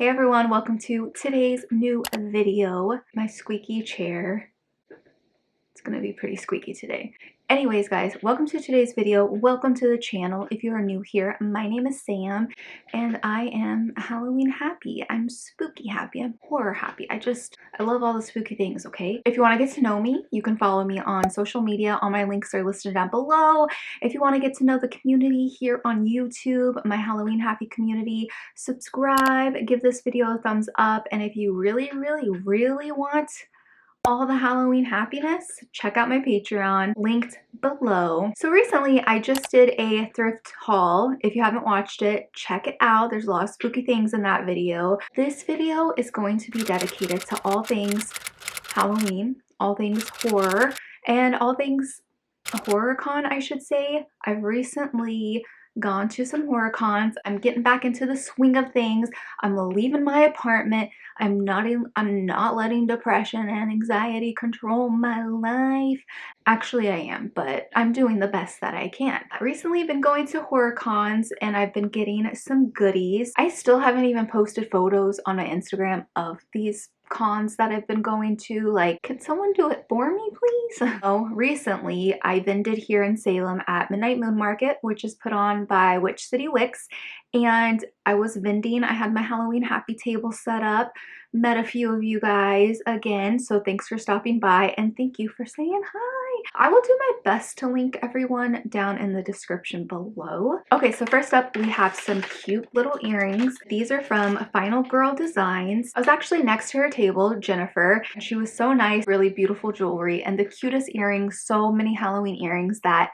Hey everyone, welcome to today's new video. My squeaky chair. It's gonna be pretty squeaky today. Anyways guys, welcome to today's video. Welcome to the channel. If you are new here, my name is Sam and I am Halloween happy. I'm spooky happy. I'm horror happy. I love all the spooky things, okay? If you want to get to know me, you can follow me on social media. All my links are listed down below. If you want to get to know the community here on YouTube, my Halloween happy community, subscribe, give this video a thumbs up, and if you really want all the Halloween happiness, check out my Patreon, linked below. So recently I just did a thrift haul. If you haven't watched it, check it out. There's a lot of spooky things in that video. This video is going to be dedicated to all things Halloween, all things horror, and all things horror con, I should say. I've recently gone to some horror cons. I'm getting back into the swing of things. I'm leaving my apartment. I'm not letting depression and anxiety control my life. Actually, I am, but I'm doing the best that I can. I've recently been going to horror cons and I've been getting some goodies. I still haven't even posted photos on my Instagram of these cons that I've been going to. Like, can someone do it for me, please? Oh, recently I vended here in Salem at Midnight Moon Market, which is put on by Witch City Wicks, and I was vending. I had my Halloween happy table set up, met a few of you guys again, so thanks for stopping by and thank you for saying hi. I will do my best to link everyone down in the description below. Okay, so first up we have some cute little earrings. These are from Final Girl Designs. I was actually next to her table, Jennifer, and she was so nice, really beautiful jewelry and the cutest earrings, so many Halloween earrings that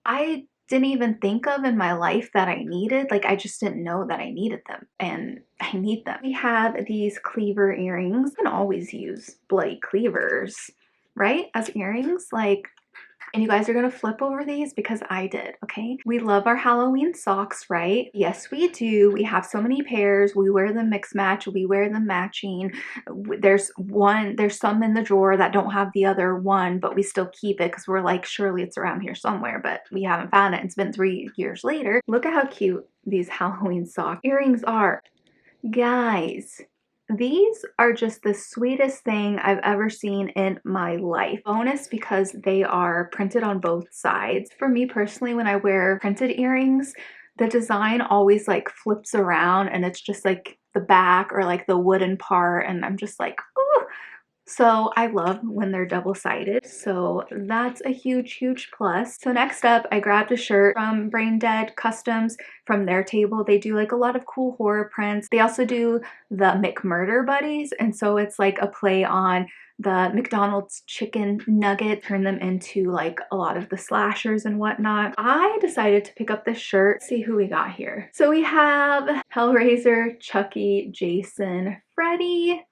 I didn't even think of in my life that I needed. Like, I just didn't know that I needed them, and I need them. We have these cleaver earrings. You can always use bloody cleavers, right, as earrings. Like, and you guys are gonna flip over these because I did, okay? We love our Halloween socks, right? Yes, we do. We have so many pairs. We wear them mix match. We wear them matching. There's some in the drawer that don't have the other one, but we still keep it because we're like, surely it's around here somewhere, but we haven't found it. It's been 3 years later. Look at how cute these Halloween sock earrings are. Guys, these are just the sweetest thing I've ever seen in my life. Bonus because they are printed on both sides. For me personally, when I wear printed earrings, the design always like flips around and it's just like the back or like the wooden part, and I'm just like, ooh. So I love when they're double-sided, so that's a huge plus. So next up, I grabbed a shirt from Brain Dead Customs. From their table, they do like a lot of cool horror prints. They also do the McMurder Buddies, and so it's like a play on the McDonald's chicken nugget, turn them into like a lot of the slashers and whatnot. I decided to pick up this shirt. See who we got here. So we have Hellraiser, Chucky, Jason, Freddy,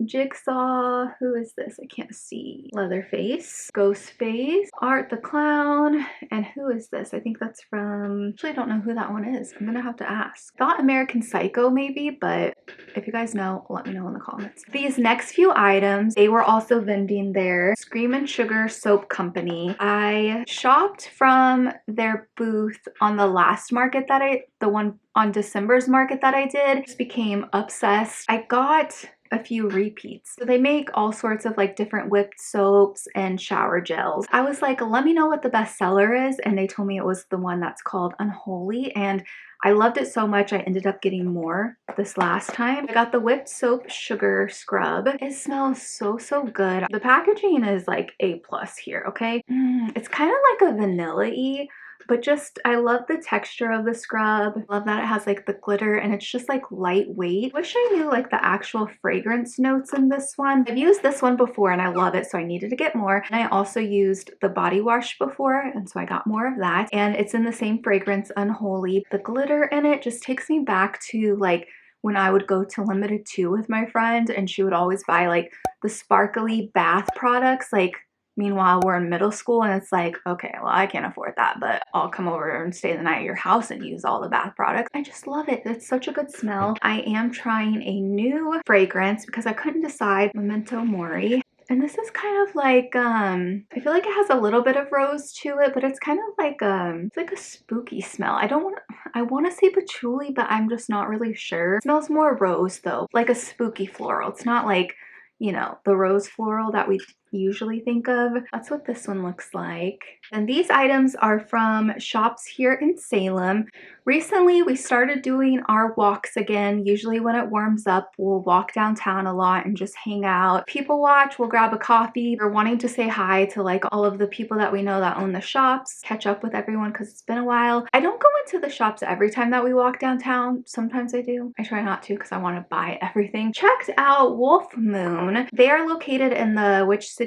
Jigsaw, who is this? I can't see. Leatherface, Ghostface, Art the Clown, and who is this? I think that's from, actually I don't know who that one is. I'm gonna have to ask. Thought American Psycho maybe, but if you guys know, let me know in the comments. These next few items, they were also vending there. Scream and Sugar Soap Company. I shopped from their booth on the last market that the one on December's market that I did. Just became obsessed. I got a few repeats. So they make all sorts of like different whipped soaps and shower gels. I was like, let me know what the best seller is, and they told me it was the one that's called Unholy, and I loved it so much I ended up getting more this last time. I got the whipped soap sugar scrub. It smells so good. The packaging is like A+ here, okay? It's kind of like a vanilla-y, but just, I love the texture of the scrub. I love that it has like the glitter and it's just like lightweight. Wish I knew like the actual fragrance notes in this one. I've used this one before and I love it, so I needed to get more. And I also used the body wash before, and so I got more of that. And it's in the same fragrance, Unholy. The glitter in it just takes me back to like when I would go to Limited 2 with my friend, and she would always buy like the sparkly bath products. Like, meanwhile, we're in middle school and it's like, okay, well, I can't afford that, but I'll come over and stay the night at your house and use all the bath products. I just love it. It's such a good smell. I am trying a new fragrance because I couldn't decide. Memento Mori. And this is kind of like, I feel like it has a little bit of rose to it, but it's kind of like, it's like a spooky smell. I want to say patchouli, but I'm just not really sure. It smells more rose though, like a spooky floral. It's not like, you know, the rose floral that we usually think of. That's what this one looks like. And these items are from shops here in Salem. Recently, we started doing our walks again. Usually when it warms up, we'll walk downtown a lot and just hang out. People watch, we'll grab a coffee. We're wanting to say hi to like all of the people that we know that own the shops, catch up with everyone because it's been a while. I don't go into the shops every time that we walk downtown. Sometimes I do. I try not to because I want to buy everything. Checked out Wolf Moon. They are located in the Which City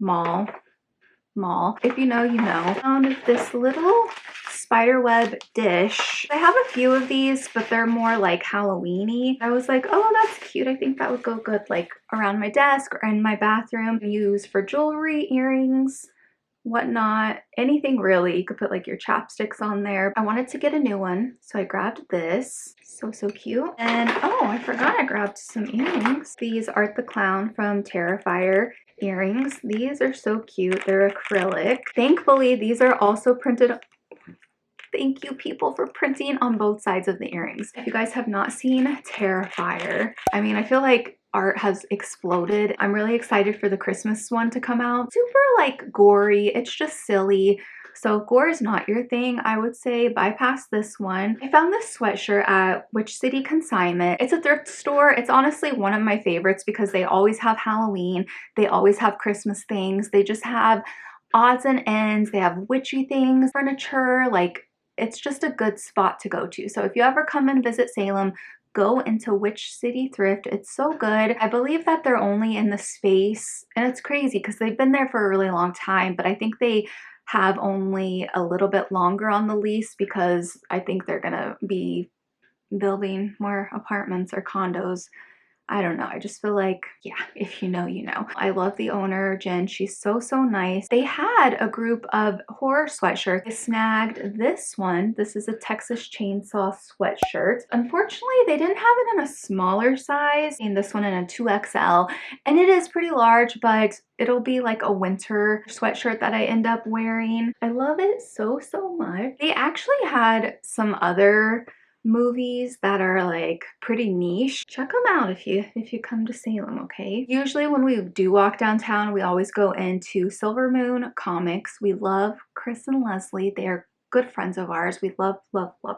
Mall. If you know, you know. Found this little spiderweb dish. I have a few of these, but they're more like Halloween-y. I was like, oh, that's cute. I think that would go good like around my desk or in my bathroom. Use for jewelry, earrings, whatnot, anything really. You could put like your chapsticks on there. I wanted to get a new one, so I grabbed this. So cute. And oh, I forgot I grabbed some earrings. These Art the Clown from Terrifier earrings. These are so cute. They're acrylic. Thankfully, these are also printed. Thank you, people, for printing on both sides of the earrings. If you guys have not seen Terrifier, I mean, I feel like art has exploded. I'm really excited for the Christmas one to come out. Super like gory. It's just silly. So if gore is not your thing, I would say bypass this one. I found this sweatshirt at Which City Consignment. It's a thrift store. It's honestly one of my favorites because they always have Halloween. They always have Christmas things. They just have odds and ends. They have witchy things, furniture, like it's just a good spot to go to. So if you ever come and visit Salem, go into Which City Thrift. It's so good. I believe that they're only in the space, and it's crazy because they've been there for a really long time, but I think they have only a little bit longer on the lease because I think they're gonna be building more apartments or condos. I don't know. I just feel like, yeah, if you know, you know. I love the owner, Jen. She's so nice. They had a group of horror sweatshirts. I snagged this one. This is a Texas Chainsaw sweatshirt. Unfortunately, they didn't have it in a smaller size. And this one in a 2XL. And it is pretty large, but it'll be like a winter sweatshirt that I end up wearing. I love it so much. They actually had some other movies that are like pretty niche. Check them out if you come to Salem, okay? Usually when we do walk downtown, we always go into Silver Moon Comics. We love Chris and Leslie. They are good friends of ours. We love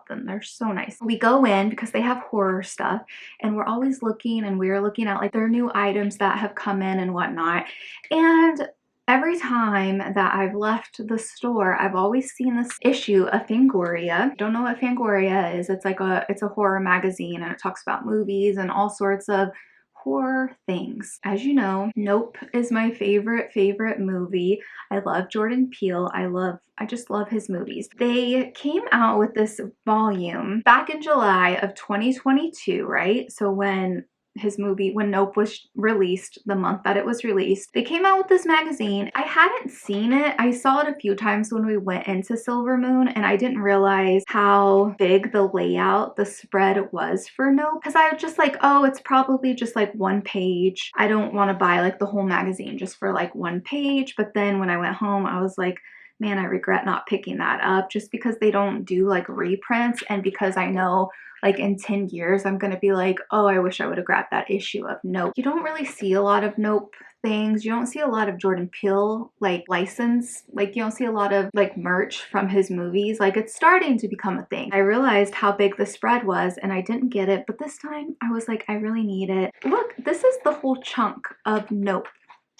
them. They're so nice. We go in because they have horror stuff, and we're always looking, and we're looking at like their new items that have come in and whatnot. And every time that I've left the store, I've always seen this issue of Fangoria. Don't know what Fangoria is. It's like it's a horror magazine, and it talks about movies and all sorts of horror things. As you know, Nope is my favorite movie. I love Jordan Peele. I just love his movies. They came out with this volume back in July of 2022, right? So when Nope was released, the month that it was released, they came out with this magazine. I hadn't seen it. I saw it a few times when we went into Silver Moon, and I didn't realize how big the layout, the spread was for Nope, because I was just like, oh, it's probably just like one page. I don't want to buy like the whole magazine just for like one page. But then when I went home, I was like, man, I regret not picking that up, just because they don't do like reprints, and because I know like in 10 years, I'm going to be like, oh, I wish I would have grabbed that issue of Nope. You don't really see a lot of Nope things. You don't see a lot of Jordan Peele like license. Like you don't see a lot of like merch from his movies. Like it's starting to become a thing. I realized how big the spread was, and I didn't get it. But this time I was like, I really need it. Look, this is the whole chunk of Nope.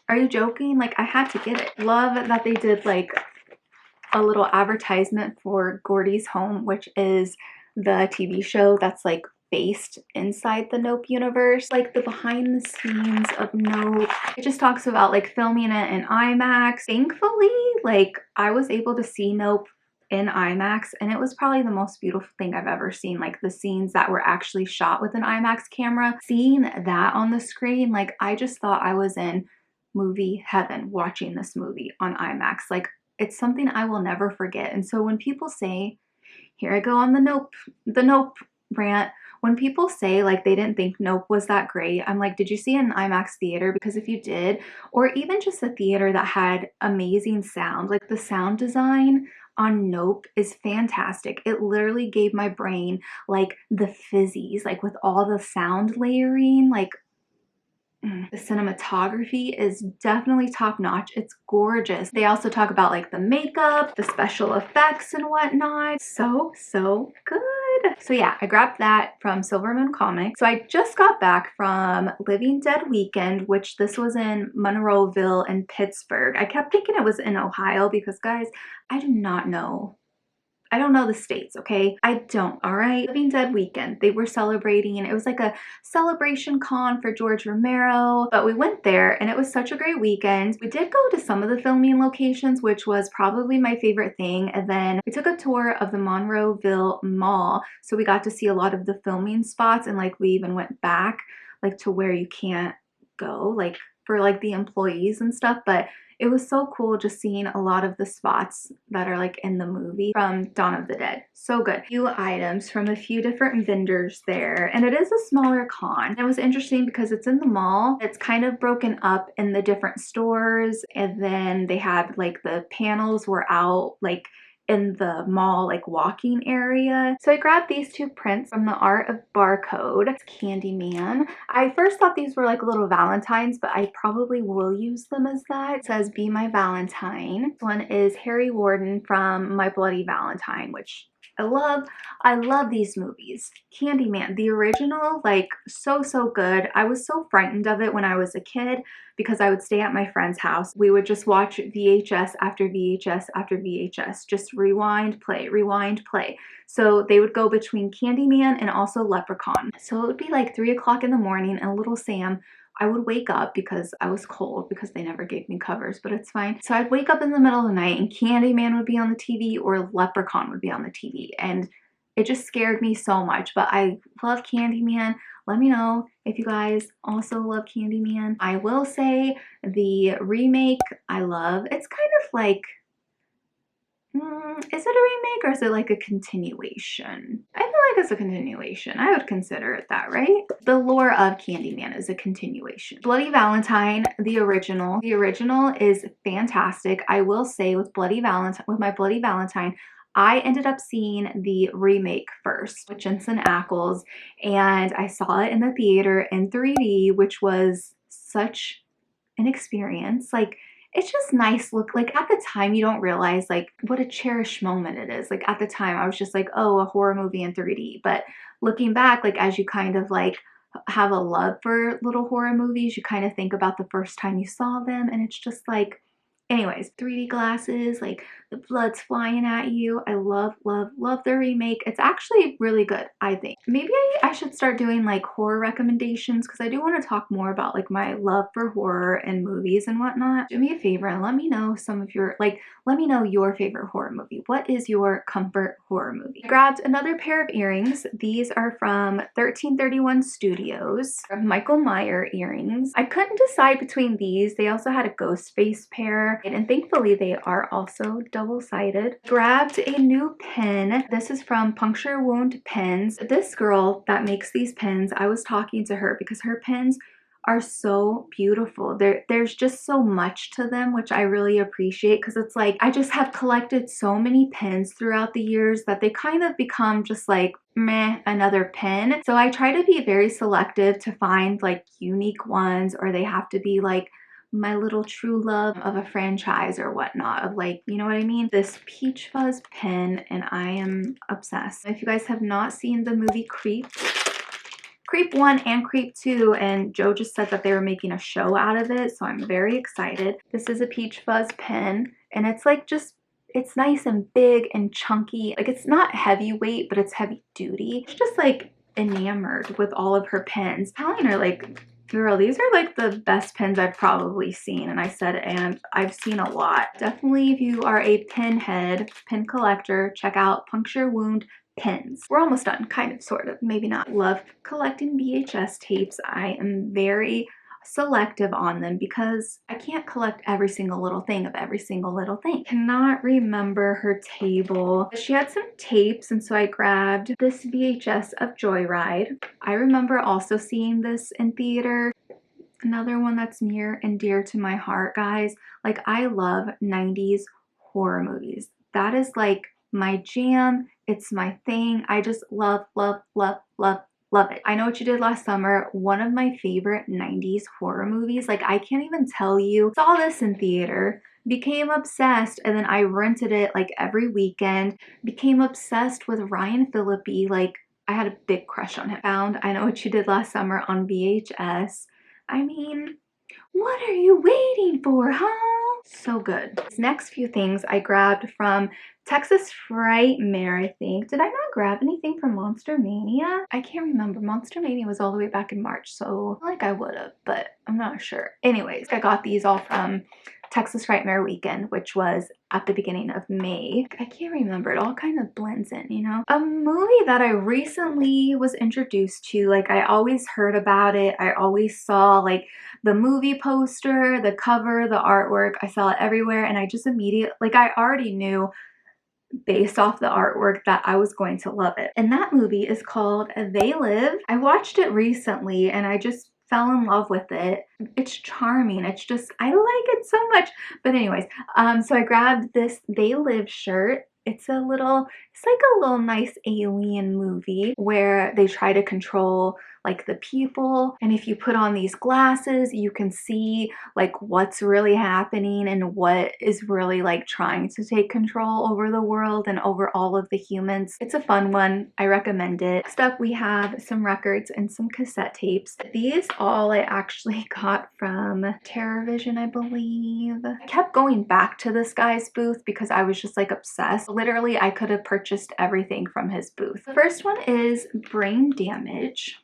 Are you joking? Like I had to get it. Love that they did like a little advertisement for Gordy's Home, which is the TV show that's like based inside the Nope universe. Like the behind the scenes of Nope. It just talks about like filming it in IMAX. Thankfully, like I was able to see Nope in IMAX, and it was probably the most beautiful thing I've ever seen. Like the scenes that were actually shot with an IMAX camera, seeing that on the screen, like I just thought I was in movie heaven watching this movie on IMAX. Like it's something I will never forget. And so when people say, here I go on the Nope rant, When people say like they didn't think Nope was that great, I'm like, did you see an IMAX theater? Because if you did, or even just a theater that had amazing sound, like the sound design on Nope is fantastic. It literally gave my brain like the fizzies, like with all the sound layering, like the cinematography is definitely top notch. It's gorgeous. They also talk about like the makeup, the special effects and whatnot. So good. So yeah, I grabbed that from Silver Moon Comics. So I just got back from Living Dead Weekend, which this was in Monroeville and Pittsburgh. I kept thinking it was in Ohio because guys, I do not know. I don't know the states, okay? I don't, all right? Living Dead Weekend, they were celebrating, it was like a celebration con for George Romero, but we went there and it was such a great weekend. We did go to some of the filming locations, which was probably my favorite thing, and then we took a tour of the Monroeville Mall, so we got to see a lot of the filming spots, and like we even went back like to where you can't go, like for like the employees and stuff, but it was so cool just seeing a lot of the spots that are like in the movie from Dawn of the Dead. So good. A few items from a few different vendors there, and it is a smaller con. It was interesting because it's in the mall. It's kind of broken up in the different stores, and then they had like the panels were out like in the mall like walking area. So I grabbed these two prints from the Art of Barcode. It's Candyman. I first thought these were like little valentines, but I probably will use them as that. It says Be My Valentine. This one is Harry Warden from My Bloody Valentine, which I love. I love these movies. Candyman, the original, like so good. I was so frightened of it when I was a kid because I would stay at my friend's house. We would just watch VHS after VHS after VHS, just rewind, play, rewind, play. So they would go between Candyman and also Leprechaun. So it would be like 3 o'clock in the morning and little Sam, I would wake up because I was cold because they never gave me covers, but it's fine. So I'd wake up in the middle of the night and Candyman would be on the TV or Leprechaun would be on the TV. And it just scared me so much, but I love Candyman. Let me know if you guys also love Candyman. I will say the remake I love. It's kind of like, is it a remake or is it like a continuation? I feel like it's a continuation. I would consider it that, right? The lore of Candyman is a continuation. Bloody Valentine, the original. The original is fantastic. I will say with my Bloody Valentine, I ended up seeing the remake first with Jensen Ackles, and I saw it in the theater in 3D, which was such an experience. Like, it's just nice look. Like at the time you don't realize like what a cherished moment it is. Like at the time I was just like, oh, a horror movie in 3D. But looking back, like as you kind of like have a love for little horror movies, you kind of think about the first time you saw them, and it's just like, anyways, 3D glasses, like the blood's flying at you. I love the remake. It's actually really good, I think. Maybe I should start doing like horror recommendations because I do want to talk more about like my love for horror and movies and whatnot. Do me a favor and let me know some of your, like, let me know your favorite horror movie. What is your comfort horror movie? I grabbed another pair of earrings. These are from 1331 Studios, Michael Meyer earrings. I couldn't decide between these. They also had a ghost face pair, and thankfully they are also double-sided. Grabbed a new pen. This is from Puncture Wound Pens. This girl that makes these pens, I was talking to her because her pens are so beautiful. There's just so much to them, which I really appreciate, because it's like I just have collected so many pens throughout the years that they kind of become just like meh, another pen. So I try to be very selective to find like unique ones, or they have to be like my little true love of a franchise or whatnot, of like, you know what I mean? This Peach Fuzz pen, and I am obsessed. If you guys have not seen the movie Creep 1 and Creep 2, and Joe just said that they were making a show out of it, so I'm very excited. This is a Peach Fuzz pen, and it's like just, it's nice and big and chunky. Like it's not heavyweight, but it's heavy duty. It's just like enamored with all of her pens. Telling her like, girl, these are like the best pens I've probably seen. And I said, and I've seen a lot. Definitely, if you are a pen head, pen collector, check out Puncture Wound Pens. We're almost done, kind of, sort of, maybe not. Love collecting VHS tapes. I am very selective on them because I can't collect every single little thing of every single little thing. Cannot remember her table. She had some tapes, and so I grabbed this VHS of Joyride. I remember also seeing this in theater. Another one that's near and dear to my heart, guys. Like, I love 90s horror movies. That is like my jam. It's my thing. I just love, love, love, love, love it. I Know What You Did Last Summer, one of my favorite 90s horror movies. Like, I can't even tell you. Saw this in theater, became obsessed, and then I rented it like every weekend. Became obsessed with Ryan Phillippe. Like, I had a big crush on him. Found I Know What You Did Last Summer on VHS. I mean, what are you waiting for, huh? So good. These next few things I grabbed from Texas Frightmare, I think. Did I not grab anything from Monster Mania? I can't remember. Monster Mania was all the way back in March, so I feel like I would have, but I'm not sure. Anyways, I got these all from Texas Frightmare weekend, which was at the beginning of May. I can't remember. It all kind of blends in, you know? A movie that I recently was introduced to, like, I always heard about it. I always saw like the movie poster, the cover, the artwork. I saw it everywhere, and I just immediately, like, I already knew based off the artwork that I was going to love it. And that movie is called They Live. I watched it recently and I just fell in love with it. It's charming. It's just, I like it so much. But anyways, so I grabbed this They Live shirt. It's like a little nice alien movie where they try to control like the people, and if you put on these glasses you can see like what's really happening and what is really like trying to take control over the world and over all of the humans. It's a fun one. I recommend it. Next up we have some records and some cassette tapes. These all I actually got from TerrorVision, I believe. I kept going back to this guy's booth because I was just like obsessed. Literally I could have purchased everything from his booth. The first one is Brain Damage.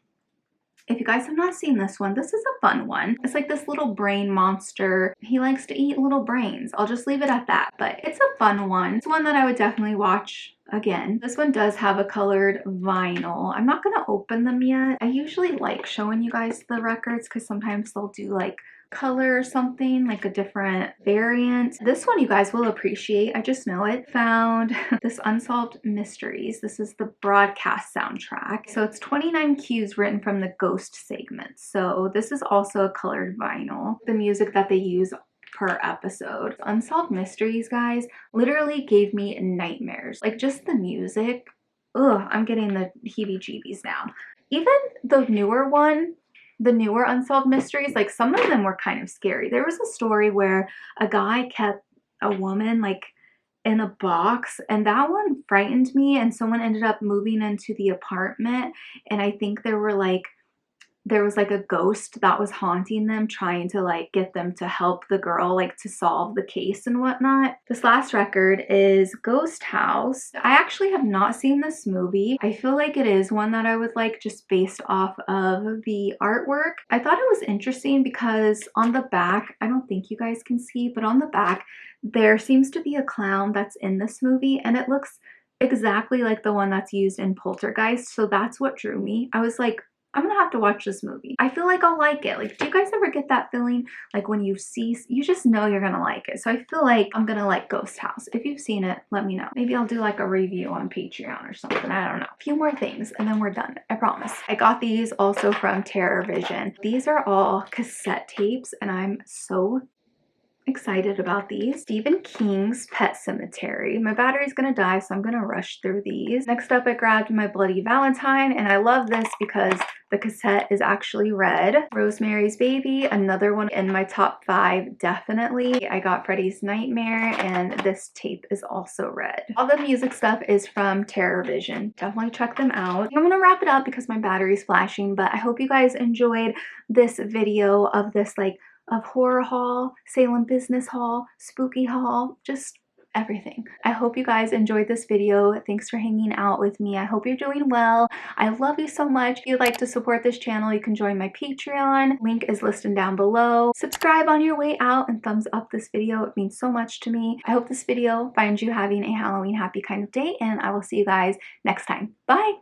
If you guys have not seen this one, this is a fun one. It's like this little brain monster. He likes to eat little brains. I'll just leave it at that, but it's a fun one. It's one that I would definitely watch again. This one does have a colored vinyl. I'm not gonna open them yet. I usually like showing you guys the records because sometimes they'll do like color or something, like a different variant. This one you guys will appreciate. I just know it. Found this Unsolved Mysteries. This is the broadcast soundtrack. So it's 29 cues written from the Ghost segment. So this is also a colored vinyl. The music that they use per episode. Unsolved Mysteries, guys, literally gave me nightmares. Like just the music. Ugh, I'm getting the heebie-jeebies now. Even the newer one, the newer Unsolved Mysteries, like some of them were kind of scary. There was a story where a guy kept a woman like in a box, and that one frightened me, and someone ended up moving into the apartment, and I think there was like a ghost that was haunting them, trying to like get them to help the girl like to solve the case and whatnot. This last record is Ghost House. I actually have not seen this movie. I feel like it is one that I would like just based off of the artwork. I thought it was interesting because on the back, I don't think you guys can see, but on the back there seems to be a clown that's in this movie, and it looks exactly like the one that's used in Poltergeist. So that's what drew me. I was like, I'm gonna have to watch this movie. I feel like I'll like it. Like, do you guys ever get that feeling? Like when you see, you just know you're gonna like it. So I feel like I'm gonna like Ghost House. If you've seen it, let me know. Maybe I'll do like a review on Patreon or something. I don't know. A few more things and then we're done. I promise. I got these also from TerrorVision. These are all cassette tapes and I'm so excited about these. Stephen King's Pet Sematary. My battery's gonna die, so I'm gonna rush through these. Next up, I grabbed My Bloody Valentine, and I love this because the cassette is actually red. Rosemary's Baby, another one in my top 5, definitely. I got Freddy's Nightmare, and this tape is also red. All the music stuff is from TerrorVision. Definitely check them out. I'm gonna wrap it up because my battery's flashing, but I hope you guys enjoyed this video of this of horror haul, Salem business haul, spooky haul, just everything. I hope you guys enjoyed this video. Thanks for hanging out with me. I hope you're doing well. I love you so much. If you'd like to support this channel, you can join my Patreon. Link is listed down below. Subscribe on your way out and thumbs up this video. It means so much to me. I hope this video finds you having a Halloween happy kind of day, and I will see you guys next time. Bye!